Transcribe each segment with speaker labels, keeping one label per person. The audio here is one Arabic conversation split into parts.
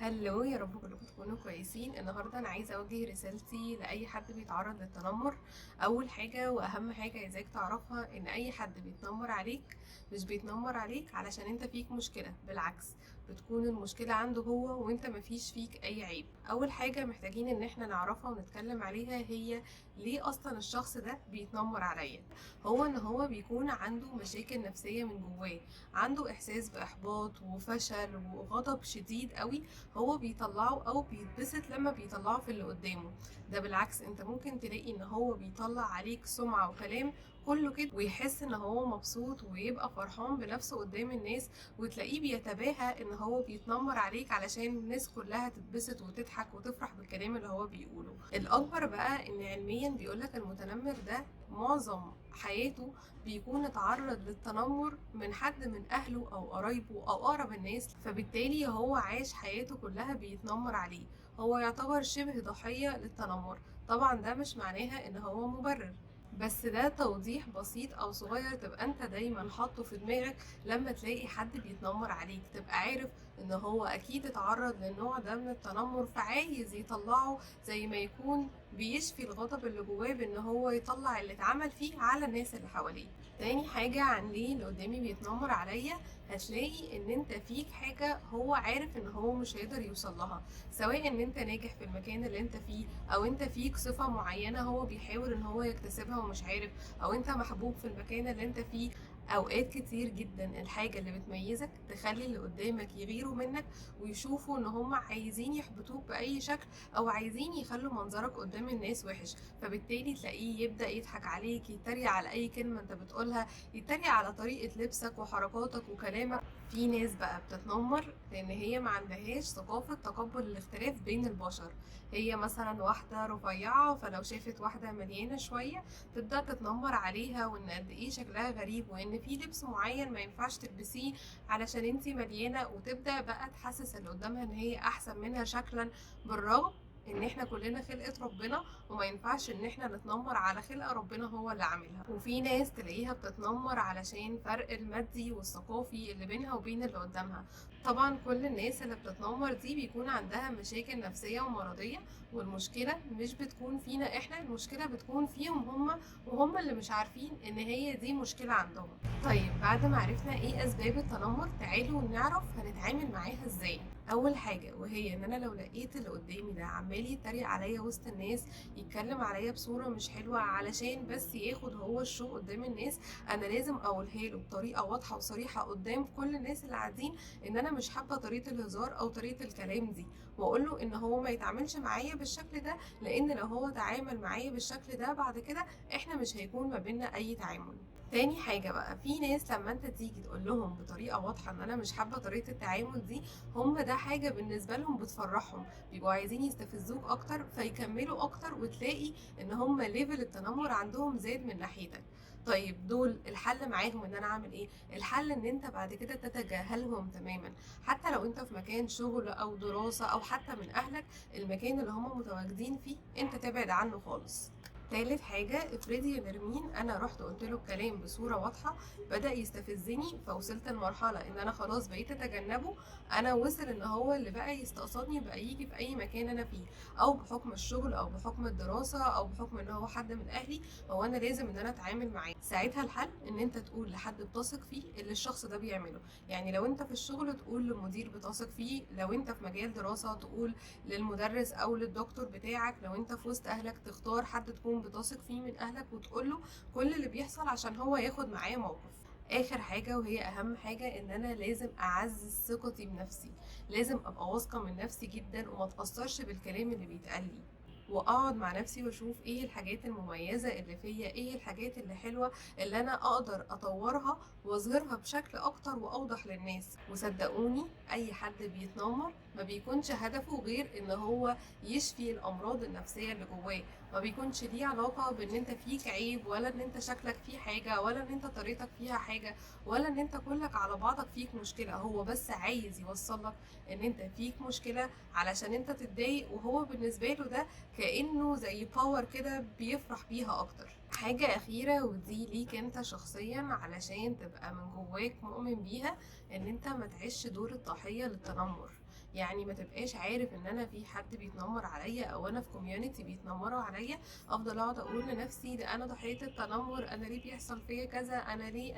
Speaker 1: هلو، يا رب كلكم تكونوا كويسين. النهارده انا عايزه اوجه رسالتي لاي حد بيتعرض للتنمر. اول حاجه واهم حاجه عايزاك تعرفها ان اي حد بيتنمر عليك مش بيتنمر عليك علشان انت فيك مشكله، بالعكس بتكون المشكله عنده هو وانت مفيش فيك اي عيب. اول حاجه محتاجين ان احنا نعرفها ونتكلم عليها هي ليه اصلا الشخص ده بيتنمر عليا. هو ان هو بيكون عنده مشاكل نفسيه من جواه، عنده احساس باحباط وفشل وغضب شديد قوي، هو بيطلعه او بيتبسط لما بيطلعه في اللي قدامه. ده بالعكس انت ممكن تلاقي ان هو بيطلع عليك سمعة وكلام كله كده ويحس ان هو مبسوط ويبقى فرحان بنفسه قدام الناس، وتلاقيه بيتباهى ان هو بيتنمر عليك علشان الناس كلها تتبسط وتضحك وتفرح بالكلام اللي هو بيقوله. الاكبر بقى ان علميا بيقولك المتنمر ده معظم حياته بيكون اتعرض للتنمر من حد من اهله او قرايبه او اقرب الناس، فبالتالي هو عاش حياته كلها بيتنمر عليه. هو يعتبر شبه ضحية للتنمر. طبعا ده مش معناها ان هو مبرر، بس ده توضيح بسيط او صغير تبقى انت دايما حاطه في دماغك. لما تلاقي حد بيتنمر عليك تبقى عارف ان هو اكيد اتعرض للنوع ده من التنمر، فعايز يطلعه زي ما يكون بيشفي الغضب اللي جواه بان هو يطلع اللي اتعمل فيه على الناس اللي حواليه. تاني حاجة عن ليه اللي قدامي بيتنمر عليا، هتلاقي ان انت فيك حاجة هو عارف ان هو مش هيقدر يوصل لها، سواء ان انت ناجح في المكان اللي انت فيه، او انت فيك صفة معينة هو بيحاول ان هو يكتسبها ومش عارف، او انت محبوب في المكان اللي انت فيه. اوقات كتير جدا الحاجة اللي بتميزك تخلي اللي قدامك يغيروا منك ويشوفوا ان هم عايزين يحبطوك باي شكل، او عايزين يخلوا منظرك قدام الناس وحش، فبالتالي تلاقيه يبدأ يضحك عليك، يتريق على اي كلمة انت بتقولها، يتريق على طريقة لبسك وحركاتك وكلامك. في ناس بقى بتتنمر لان هي ما عندهاش ثقافة تقبل الاختلاف بين البشر. هي مثلا واحدة رفيعة، فلو شافت واحدة مليانة شوية تبدأ تتنمر عليها وان قد ايه شكلها غريب، وان في لبس معين ما ينفعش تلبسيه علشان انتي مليانة، وتبدأ بقى تحسس اللي قدامها ان هي احسن منها شكلا، بالرغم ان احنا كلنا خلقة ربنا وما ينفعش ان احنا نتنمر على خلقة ربنا هو اللي عاملها. وفي ناس تلاقيها بتتنمر علشان فرق المادي والثقافي اللي بينها وبين اللي قدامها. طبعا كل الناس اللي بتتنمر دي بيكون عندها مشاكل نفسية ومرضية، والمشكلة مش بتكون فينا احنا، المشكلة بتكون فيهم هم، وهم اللي مش عارفين ان هي دي مشكلة عندهم. طيب بعد ما عرفنا ايه اسباب التنمر، تعالوا نعرف هنتعامل معاها ازاي. اول حاجة وهي ان انا لو لقيت اللي قدامي ده عمال يتريق عليا وسط الناس، يتكلم عليا بصورة مش حلوة علشان بس ياخد هو الشو قدام الناس، انا لازم اقولها له بطريقة واضحة وصريحة قدام كل الناس اللي قاعدين ان انا مش حابة طريقة الهزار او طريقة الكلام دي، واقول له ان هو ما يتعاملش معايا بالشكل ده، لان لو هو تعامل معايا بالشكل ده بعد كده احنا مش هيكون ما بيننا اي تعامل. تاني حاجة بقى، في ناس لما انت تيجي تقول لهم بطريقة واضحة ان انا مش حابة طريقة التعامل دي، هم ده حاجة بالنسبة لهم بتفرحهم، بيبقوا عايزين يستفزوك اكتر فيكملوا اكتر، وتلاقي ان هم ليفل التنمر عندهم زاد من ناحيتك. طيب دول الحل معاهم ان انا اعمل ايه؟ الحل ان انت بعد كده تتجاهلهم تماما، حتى لو انت في مكان شغل او دراسة او حتى من اهلك، المكان اللي هم متواجدين فيه انت تبعد عنه خالص. تالت حاجة، افرضي يا نرمين انا رحت قلت له الكلام بصورة واضحة، بدأ يستفزني فوصلت لمرحلة ان انا خلاص بقيت اتجنبه، انا وصل ان هو اللي بقى يستقصدني بقى يجي في اي مكان انا فيه، او بحكم الشغل او بحكم الدراسة او بحكم ان هو حد من اهلي، هو انا لازم ان انا اتعامل معاه. ساعتها الحل ان انت تقول لحد بتثق فيه اللي الشخص ده بيعمله. يعني لو انت في الشغل تقول لمدير بتثق فيه، لو انت في مجال دراسة تقول للمدرس او للدكتور بتاعك، لو انت في وسط اهلك تختار حد تكون بتثق فيه من اهلك وتقوله كل اللي بيحصل عشان هو ياخد معاه موقف. اخر حاجة وهي اهم حاجة، ان انا لازم اعزز ثقتي بنفسي، لازم ابقى واثقة من نفسي جدا وما اتأثرش بالكلام اللي بيتقال لي، واقعد مع نفسي واشوف ايه الحاجات المميزة اللي فيا، ايه الحاجات اللي حلوة اللي انا اقدر اطورها واظهرها بشكل اكتر واوضح للناس. وصدقوني اي حد بيتنمر ما بيكونش هدفه غير ان هو يشفي الامراض النفسية اللي جواه، ما بيكونش ليه علاقة بان انت فيك عيب، ولا ان انت شكلك فيه حاجة، ولا ان انت طريقتك فيها حاجة، ولا ان انت كلك على بعضك فيك مشكلة. هو بس عايز يوصلك ان انت فيك مشكلة علشان انت تتضايق، وهو بالنسبة له ده كأنه زي باور كده بيفرح بيها اكتر. حاجة اخيرة ودي ليك انت شخصيا علشان تبقى من جواك مؤمن بيها، ان انت ما تعيش دور الضحية للتنمر. يعني ما تبقاش عارف ان انا في حد بيتنمر عليا او انا في كوميونتي بيتنمروا عليا، افضل اقعد اقول لنفسي ده انا ضحية التنمر، انا ليه بيحصل فيا كذا، انا ليه.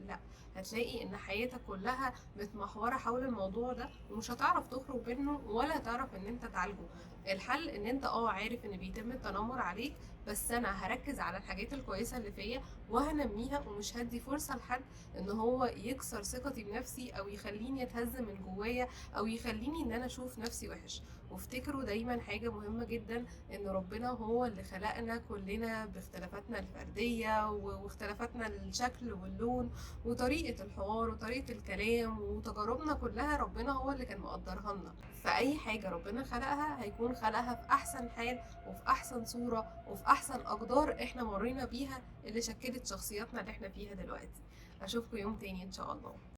Speaker 1: لا، هتلاقي ان حياتك كلها متمحورة حول الموضوع ده، ومش هتعرف تخرج منه ولا هتعرف ان انت تعالجه. الحل ان انت عارف ان بيتم التنمر عليك، بس انا هركز على الحاجات الكويسة اللي فيا وهنميها، ومش هدي فرصة لحد ان هو يكسر ثقتي بنفسي او يخليني اتهز من جوايا او يخليني ان انا اشوف نفسي وحش. وافتكروا دايما حاجة مهمة جدا، ان ربنا هو اللي خلقنا كلنا باختلافاتنا الفردية واختلافاتنا الشكل واللون وطريقة الحوار وطريقة الكلام وتجاربنا كلها، ربنا هو اللي كان مقدرها لنا. فأي حاجة ربنا خلقها هيكون خلقها في أحسن حال وفي أحسن صورة وفي أحسن أقدار احنا مرينا بيها، اللي شكلت شخصياتنا اللي احنا فيها دلوقتي. أشوفكم يوم تاني إن شاء الله.